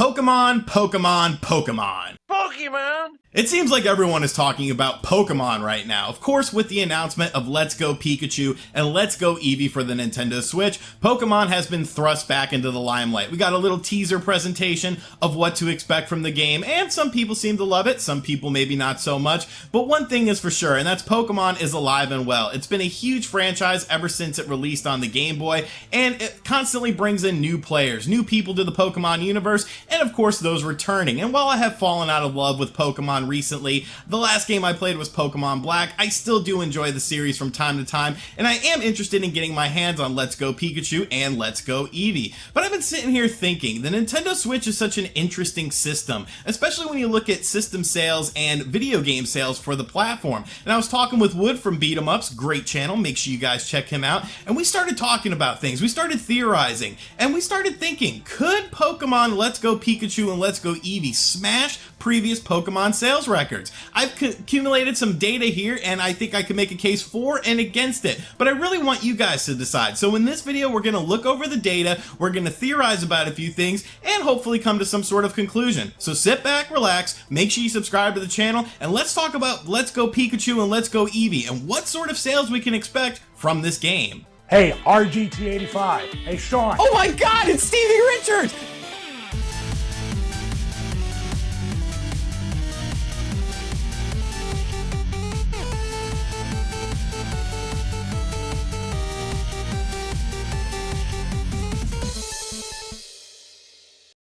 Pokemon, Pokemon, Pokemon. Pokemon! It seems like everyone is talking about Pokemon right now. Of course, with the announcement of Let's Go Pikachu and Let's Go Eevee for the Nintendo Switch, Pokemon has been thrust back into the limelight. We got a little teaser presentation of what to expect from the game, and some people seem to love it, some people maybe not so much. But one thing is for sure, and that's Pokemon is alive and well. It's been a huge franchise ever since it released on the Game Boy, and it constantly brings in new players, new people to the Pokemon universe, and of course those returning. And while I have fallen out of love with Pokemon recently, the last game I played was Pokemon Black, I still do enjoy the series from time to time, and I am interested in getting my hands on Let's Go Pikachu and Let's Go Eevee. But I've been sitting here thinking, the Nintendo Switch is such an interesting system, especially when you look at system sales and video game sales for the platform. And I was talking with Wood from Beat 'em Ups, great channel, make sure you guys check him out, and we started talking about things, we started theorizing, and we started thinking, could Pokemon Let's Go Pikachu and Let's Go Eevee smash previous Pokemon sales records? I've accumulated some data here, and I think I can make a case for and against it, but I really want you guys to decide. So in this video, we're going to look over the data, we're going to theorize about a few things, and hopefully come to some sort of conclusion. So sit back, relax, make sure you subscribe to the channel, and let's talk about Let's Go Pikachu and Let's Go Eevee, and what sort of sales we can expect from this game. Hey, RGT 85. Hey, Sean. Oh my God, it's Stevie Richards!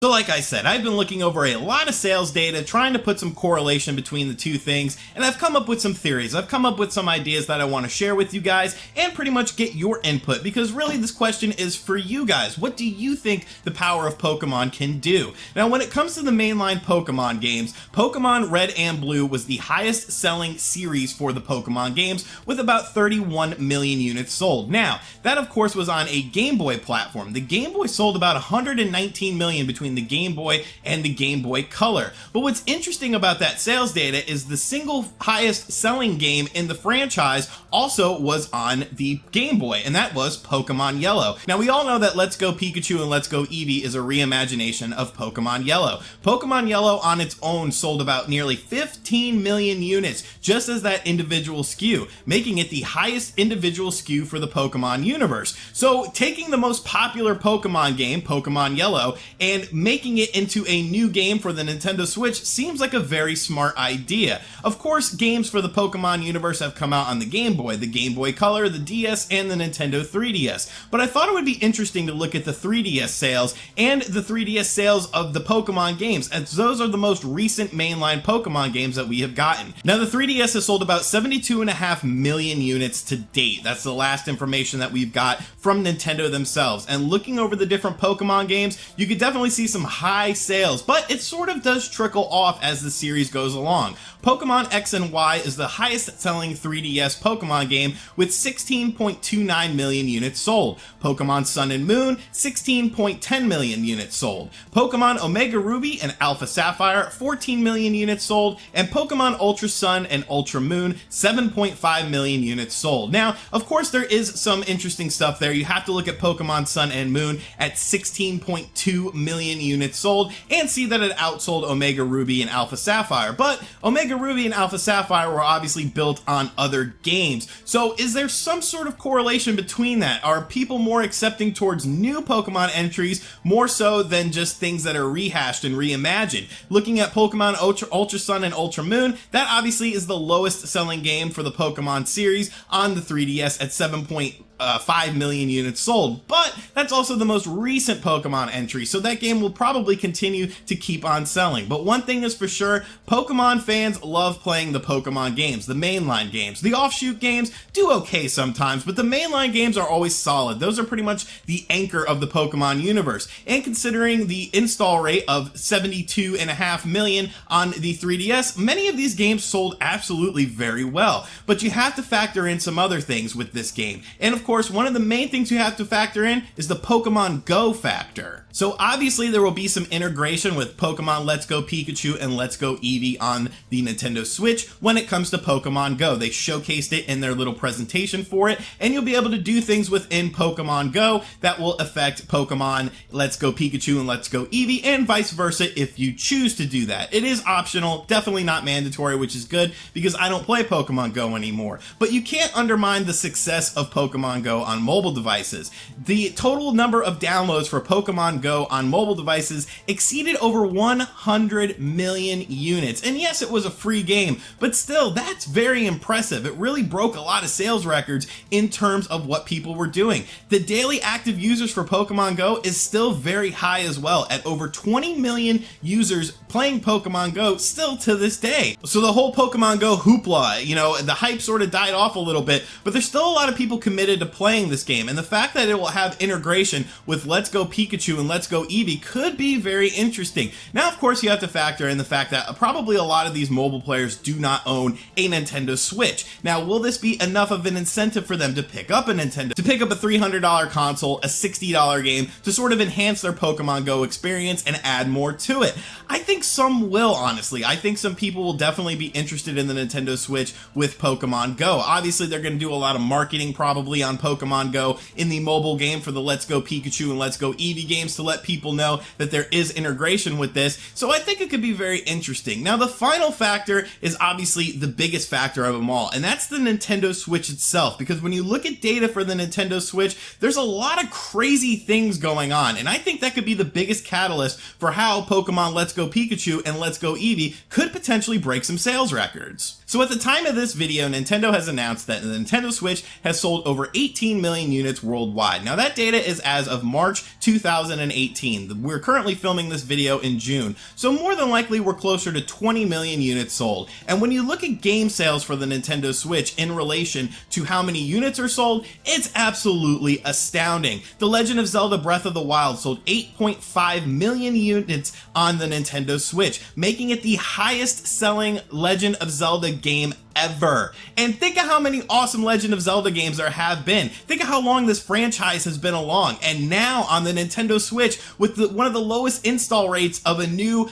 So like I said, I've been looking over a lot of sales data, trying to put some correlation between the two things, and I've come up with some theories. I've come up with some ideas that I want to share with you guys and pretty much get your input, because really this question is for you guys. What do you think the power of Pokemon can do? Now, when it comes to the mainline Pokemon games, Pokemon Red and Blue was the highest selling series for the Pokemon games with about 31 million units sold. Now, that of course was on a Game Boy platform. The Game Boy sold about 119 million between the Game Boy and the Game Boy Color. But what's interesting about that sales data is the single highest selling game in the franchise also was on the Game Boy, and that was Pokemon Yellow. Now, we all know that Let's Go Pikachu and Let's Go Eevee is a reimagination of Pokemon Yellow. Pokemon Yellow on its own sold about nearly 15 million units just as that individual SKU, making it the highest individual SKU for the Pokemon universe. So taking the most popular Pokemon game, Pokemon Yellow, and making it into a new game for the Nintendo Switch seems like a very smart idea. Of course, games for the Pokemon universe have come out on the Game Boy, the Game Boy Color, the DS, and the Nintendo 3DS. But I thought it would be interesting to look at the 3DS sales and the 3DS sales of the Pokemon games, as those are the most recent mainline Pokemon games that we have gotten. Now, the 3DS has sold about 72.5 million units to date. That's the last information that we've got from Nintendo themselves. And looking over the different Pokemon games, you could definitely see some high sales, but it sort of does trickle off as the series goes along. Pokemon X and Y is the highest selling 3DS Pokemon game with 16.29 million units sold. Pokemon Sun and Moon, 16.10 million units sold. Pokemon Omega Ruby and Alpha Sapphire, 14 million units sold. And Pokemon Ultra Sun and Ultra Moon, 7.5 million units sold. Now, of course, there is some interesting stuff there. You have to look at Pokemon Sun and Moon at 16.2 million units sold and see that it outsold Omega Ruby and Alpha Sapphire. But Omega Ruby and Alpha Sapphire were obviously built on other games. So is there some sort of correlation between that? Are people more accepting towards new Pokemon entries more so than just things that are rehashed and reimagined? Looking at Pokemon Ultra Sun and Ultra Moon, that obviously is the lowest selling game for the Pokemon series on the 3DS at 7.5 million units sold, but that's also the most recent Pokemon entry, so that game will probably continue to keep on selling. But one thing is for sure, Pokemon fans love playing the Pokemon games, the mainline games. The offshoot games do okay sometimes, but the mainline games are always solid. Those are pretty much the anchor of the Pokemon universe, and considering the install rate of 72.5 million on the 3DS, many of these games sold absolutely very well. But you have to factor in some other things with this game, and of course, one of the main things you have to factor in is the Pokemon Go factor. So obviously there will be some integration with Pokemon Let's Go Pikachu and Let's Go Eevee on the Nintendo Switch when it comes to Pokemon Go. They showcased it in their little presentation for it, and you'll be able to do things within Pokemon Go that will affect Pokemon Let's Go Pikachu and Let's Go Eevee, and vice versa if you choose to do that. It is optional, definitely not mandatory, which is good because I don't play Pokemon Go anymore. But you can't undermine the success of Pokemon Go on mobile devices. The total number of downloads for Pokemon Go on mobile devices exceeded over 100 million units. And yes, it was a free game, but still, that's very impressive. It really broke a lot of sales records in terms of what people were doing. The daily active users for Pokemon Go is still very high as well, at over 20 million users playing Pokemon Go still to this day. So the whole Pokemon Go hoopla, you know, the hype sort of died off a little bit, but there's still a lot of people committed to playing this game, and the fact that it will have integration with Let's Go Pikachu and Let's Go Eevee could be very interesting. Now, of course, you have to factor in the fact that probably a lot of these mobile players do not own a Nintendo Switch. Now, will this be enough of an incentive for them to pick up a Nintendo, to pick up a $300 console, a $60 game, to sort of enhance their Pokemon Go experience and add more to it? I think some will, honestly. I think some people will definitely be interested in the Nintendo Switch with Pokemon Go. Obviously, they're going to do a lot of marketing probably on Pokemon Go in the mobile game for the Let's Go Pikachu and Let's Go Eevee games to let people know that there is integration with this. So I think it could be very interesting. Now, the final factor is obviously the biggest factor of them all, and that's the Nintendo Switch itself, because when you look at data for the Nintendo Switch, there's a lot of crazy things going on, and I think that could be the biggest catalyst for how Pokemon Let's Go Pikachu and Let's Go Eevee could potentially break some sales records. So at the time of this video, Nintendo has announced that the Nintendo Switch has sold over 18 million units worldwide. Now, that data is as of March 2018. We're currently filming this video in June, so more than likely we're closer to 20 million units sold. And when you look at game sales for the Nintendo Switch in relation to how many units are sold, it's absolutely astounding. The Legend of Zelda Breath of the Wild sold 8.5 million units on the Nintendo Switch, making it the highest selling Legend of Zelda game ever. And think of how many awesome Legend of Zelda games there have been. Think of how long this franchise has been along. And now on the Nintendo Switch, with one of the lowest install rates of a new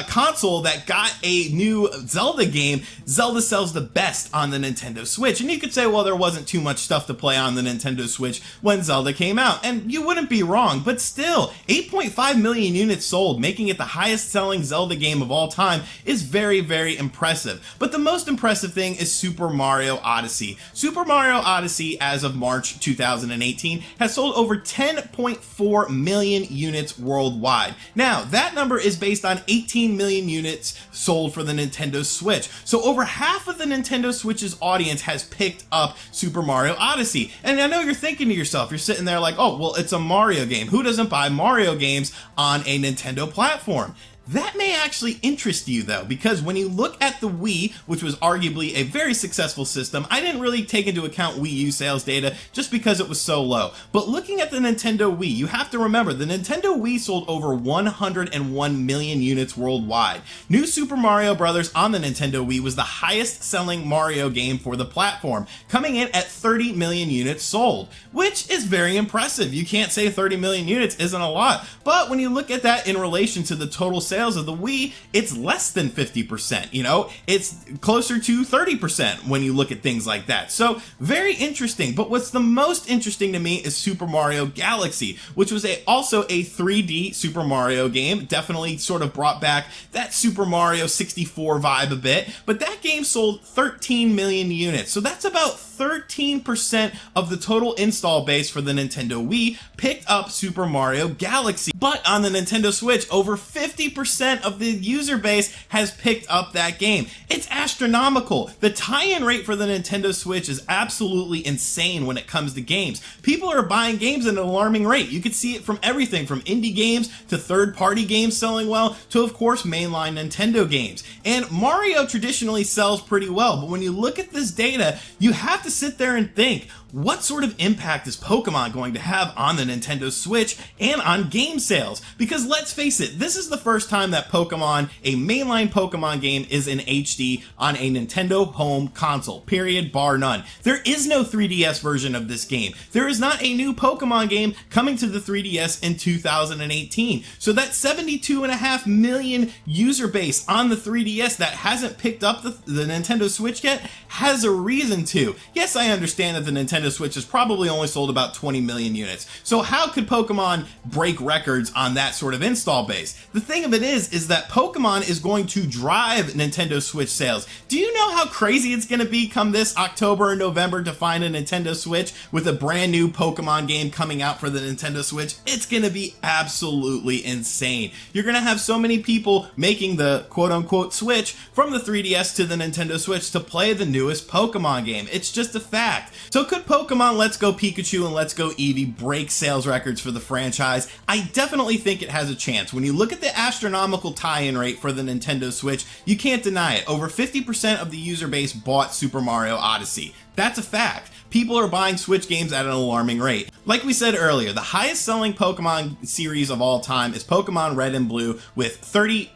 console that got a new Zelda game, Zelda sells the best on the Nintendo Switch. And you could say, well, there wasn't too much stuff to play on the Nintendo Switch when Zelda came out. And you wouldn't be wrong, but still, 8.5 million units sold, making it the highest selling Zelda game of all time, is very, very impressive. But the most impressive thing is Super Mario Odyssey. Super Mario Odyssey, as of March 2018, has sold over 10.4 million units worldwide. Now, that number is based on 18 million units sold for the Nintendo Switch. So over half of the Nintendo Switch's audience has picked up Super Mario Odyssey. And I know you're thinking to yourself, you're sitting there like, oh, well, it's a Mario game. Who doesn't buy Mario games on a Nintendo platform? That may actually interest you though, because when you look at the Wii, which was arguably a very successful system, I didn't really take into account Wii U sales data just because it was so low. But looking at the Nintendo Wii, you have to remember the Nintendo Wii sold over 101 million units worldwide. New Super Mario Bros. On the Nintendo Wii was the highest selling Mario game for the platform, coming in at 30 million units sold, which is very impressive. You can't say 30 million units isn't a lot, but when you look at that in relation to the total sales of the Wii, it's less than 50%, you know, it's closer to 30% when you look at things like that. So very interesting. But what's the most interesting to me is Super Mario Galaxy, which was also a 3D Super Mario game. Definitely sort of brought back that Super Mario 64 vibe a bit, but that game sold 13 million units. So that's about 13% of the total install base for the Nintendo Wii picked up Super Mario Galaxy. But on the Nintendo Switch, over 50% of the user base has picked up that game. It's astronomical. The tie-in rate for the Nintendo Switch is absolutely insane when it comes to games. People are buying games at an alarming rate. You could see it from everything from indie games to third-party games selling well to, of course, mainline Nintendo games. And Mario traditionally sells pretty well, but when you look at this data, you have to sit there and think, what sort of impact is Pokemon going to have on the Nintendo Switch and on game sales? Because let's face it, this is the first time that Pokemon, a mainline Pokemon game, is in HD on a Nintendo home console, period, bar none. There is no 3DS version of this game. There is not a new Pokemon game coming to the 3DS in 2018. So that 72.5 million user base on the 3DS that hasn't picked up the Nintendo Switch yet has a reason to. Yes, I understand that the Nintendo Switch has probably only sold about 20 million units. So how could Pokemon break records on that sort of install base? The thing of it is that Pokemon is going to drive Nintendo Switch sales. Do you know how crazy it's going to be come this October and November to find a Nintendo Switch with a brand new Pokemon game coming out for the Nintendo Switch? It's going to be absolutely insane. You're going to have so many people making the quote-unquote switch from the 3DS to the Nintendo Switch to play the newest Pokemon game. It's just a fact. So could Pokemon Let's Go Pikachu and Let's Go Eevee break sales records for the franchise? I definitely think it has a chance. When you look at the astronomical tie-in rate for the Nintendo Switch, you can't deny it. Over 50% of the user base bought Super Mario Odyssey. That's a fact. People are buying Switch games at an alarming rate. Like we said earlier, the highest selling Pokemon series of all time is Pokemon Red and Blue with 30...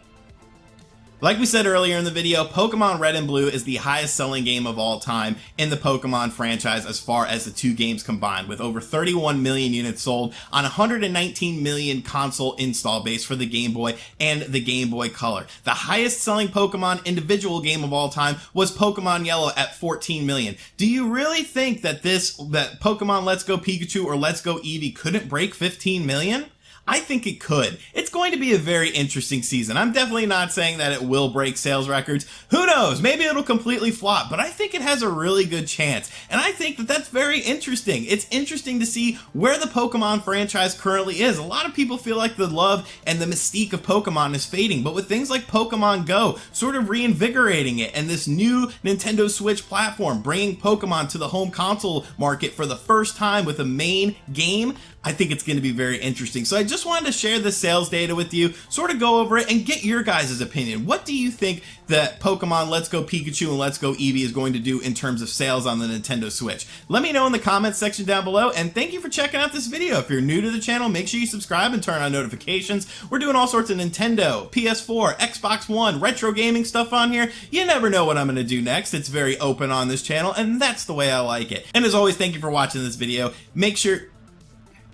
Like we said earlier in the video, Pokemon Red and Blue is the highest selling game of all time in the Pokemon franchise as far as the two games combined, with over 31 million units sold on 119 million console install base for the Game Boy and the Game Boy Color. The highest selling Pokemon individual game of all time was Pokemon Yellow at 14 million. Do you really think that that Pokemon Let's Go Pikachu or Let's Go Eevee couldn't break 15 million? I think it could. It's going to be a very interesting season. I'm definitely not saying that it will break sales records. Who knows? Maybe it'll completely flop, but I think it has a really good chance. And I think that that's very interesting. It's interesting to see where the Pokemon franchise currently is. A lot of people feel like the love and the mystique of Pokemon is fading, but with things like Pokemon Go sort of reinvigorating it, and this new Nintendo Switch platform bringing Pokemon to the home console market for the first time with a main game, I think it's going to be very interesting. So I just wanted to share the sales data with you, sort of go over it and get your guys' opinion. What do you think that Pokemon Let's Go Pikachu and Let's Go Eevee is going to do in terms of sales on the Nintendo Switch? Let me know in the comments section down below, and thank you for checking out this video. If you're new to the channel, make sure you subscribe and turn on notifications. We're doing all sorts of Nintendo, PS4, Xbox One, retro gaming stuff on here. You never know what I'm going to do next. It's very open on this channel, and that's the way I like it. And as always, thank you for watching this video.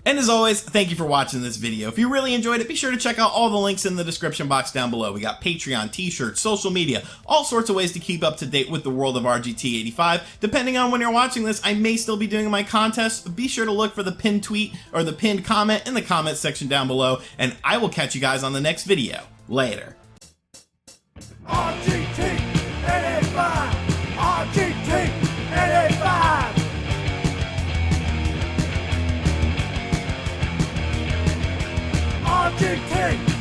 And as always, thank you for watching this video. If you really enjoyed it, be sure to check out all the links in the description box down below. We got Patreon, t-shirts, social media, all sorts of ways to keep up to date with the world of RGT 85. Depending on when you're watching this, I may still be doing my contest. Be sure to look for the pinned tweet or the pinned comment in the comment section down below, and I will catch you guys on the next video. Later. RGT 85! RGT 85! RGT